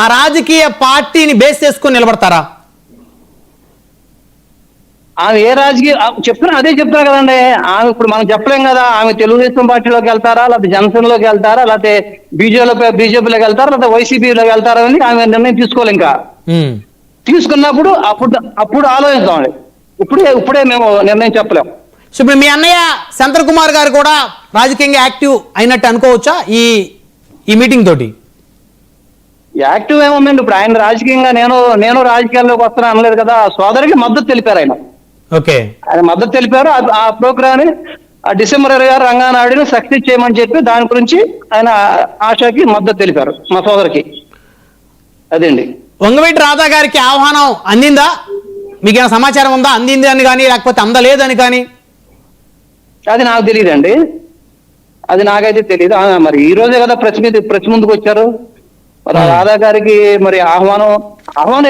ఆ రాజకీయ పార్టీని బేస్ చేసుకుని నిలబడతారా? ఆమె ఏ రాజకీయ చెప్తున్నా అదే చెప్తున్నా కదండి. ఆమె ఇప్పుడు మనం చెప్పలేం కదా. ఆమె తెలుగుదేశం పార్టీలోకి వెళ్తారా, లేకపోతే జనసేనలోకి వెళ్తారా, లేకపోతే బీజేపీలోకి వెళ్తారా, లేకపోతే వైసీపీలోకి వెళ్తారా అని ఆమె నిర్ణయం తీసుకోవాలి. ఇంకా తీసుకున్నప్పుడు అప్పుడు ఆలోచిస్తామండి. ఇప్పుడే మేము నిర్ణయం చెప్పలేం. సో ఇప్పుడు మీ అన్నయ్య శంకర్ కుమార్ గారు కూడా రాజకీయంగా యాక్టివ్ అయినట్టు అనుకోవచ్చా ఈ మీటింగ్ తోటి? యాక్టివ్ ఏముందండి, ఇప్పుడు ఆయన రాజకీయంగా నేను రాజకీయాల్లోకి వస్తాను అనలేదు కదా. సోదరికి మద్దతు తెలిపారు ఆయన. ఓకే, ఆయన మద్దతు తెలిపారు. ఆ ప్రోగ్రామ్ ని డిసెంబర్ 26 రంగానాయుడిని సక్సెస్ చేయమని చెప్పి దాని గురించి ఆయన ఆశకి మద్దతు తెలిపారు మా సోదరికి. అదండి. వంగవీటి రాధా గారికి ఆహ్వానం అందిందా? మీకేమైనా సమాచారం ఉందా? అందింది అని కానీ లేకపోతే అందలేదని కానీ? అది నాకు తెలియదండి. అది నాకైతే తెలియదు. మరి ఈ రోజే కదా ప్రెస్ ముందుకు వచ్చారు. మరి రాధా గారికి మరి ఆహ్వానం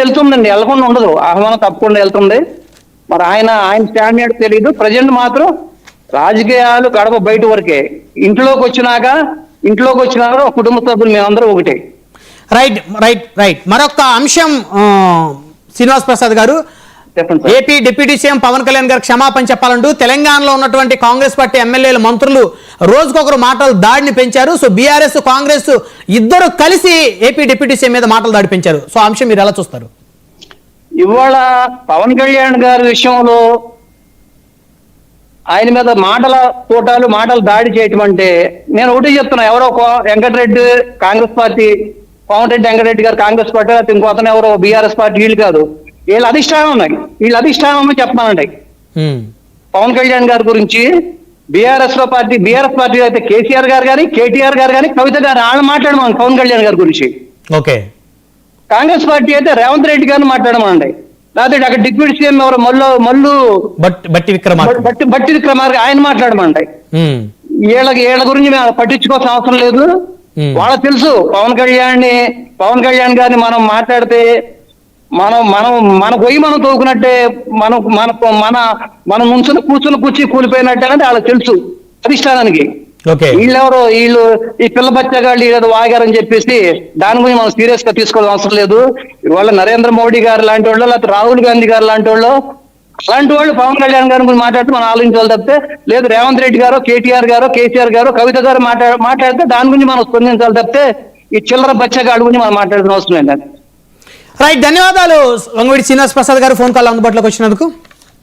వెళ్తుందండి, వెళ్ళకుండా ఉండదు. ఆహ్వానం తప్పకుండా వెళ్తుంది. మరి ఆయన స్టాండ్ ఏంటో తెలియదు. ప్రజెంట్ మాత్రం రాజకీయాలు గడప బయట వరకే. ఇంట్లోకి వచ్చినాక కుటుంబ సభ్యులు మేమందరం ఒకటే. రైట్ రైట్ రైట్ మరొక అంశం Srinivas Prasad garu, AP deputy CM Pawan Kalyan garu క్షమాపణ చెప్పాలంటూ తెలంగాణలో ఉన్నటువంటి కాంగ్రెస్ పార్టీ ఎమ్మెల్యేలు, మంత్రులు రోజుకొకరు మాటలు దాడిని పెంచారు. సో బీఆర్ఎస్ కాంగ్రెస్ ఇద్దరు కలిసి ఏపీ డిప్యూటీ సీఎం మీద మాటలు దాడి పెంచారు. సో ఆ అంశం మీరు ఎలా చూస్తారు? ఇవాళ పవన్ కళ్యాణ్ గారి విషయంలో ఆయన మీద మాటలు దాడి చేయటం అంటే, నేను ఒకటి చెప్తున్నా. ఎవరో వెంకటరెడ్డి కాంగ్రెస్ పార్టీ, కోమటిరెడ్డి వెంకటరెడ్డి గారు కాంగ్రెస్ పార్టీ, లేకపోతే ఇంకో అతను ఎవరో బీఆర్ఎస్ పార్టీ, వీళ్ళు కాదు. వీళ్ళ అధిష్టానం ఉన్నాయి. వీళ్ళ అధిష్టానం చెప్పానండి. పవన్ కళ్యాణ్ గారి గురించి బీఆర్ఎస్ పార్టీ అయితే కేసీఆర్ గారు కానీ, కేటీఆర్ గారు కానీ, కవిత గారు వాళ్ళు మాట్లాడమని పవన్ కళ్యాణ్ గారి గురించి. ఓకే. కాంగ్రెస్ పార్టీ అయితే రేవంత్ రెడ్డి గారిని మాట్లాడమనండి. లేకపోతే అక్కడ డిప్యూటీ సీఎం ఎవరు మల్లు బట్టి విక్రమార్క ఆయన మాట్లాడమండి. వీళ్ళ గురించి మేము పట్టించుకోవాల్సిన అవసరం లేదు. వాళ్ళకి తెలుసు పవన్ కళ్యాణ్ గారిని మనం మాట్లాడితే మన పొయ్యి మనం తోకున్నట్టే, మనం నుంచుని కూర్చుని కూలిపోయినట్టే అంటే వాళ్ళకి తెలుసు అధిష్టానానికి. వీళ్ళు ఈ పిల్ల బచ్చగాళ్ళు ఏదో వాగారని చెప్పేసి దాని గురించి మనం సీరియస్ గా తీసుకోవాల్సిన అవసరం లేదు. ఇవాళ నరేంద్ర మోడీ గారు లాంటి వాళ్ళు, లేకపోతే రాహుల్ గాంధీ గారు లాంటి వాళ్ళు, అలాంటి వాళ్ళు పవన్ కళ్యాణ్ గారి గురించి మాట్లాడితే మనం ఆలోచించాలి తప్పితే, లేదు రేవంత్ రెడ్డి గారు, కేటీఆర్ గారు, కేసీఆర్ గారు, కవిత గారు మాట్లాడితే దాని గురించి మనం స్పందించాలి తప్పితే ఈ చిల్లర బచ్చగాళ్ళ గురించి మనం మాట్లాడాల్సిన అవసరం ఏంటంటే. రైట్, ధన్యవాదాలు వంగవీటి శ్రీనివాస్ ప్రసాద్ గారు ఫోన్ కాల్ అందుబాటులోకి వచ్చినందుకు.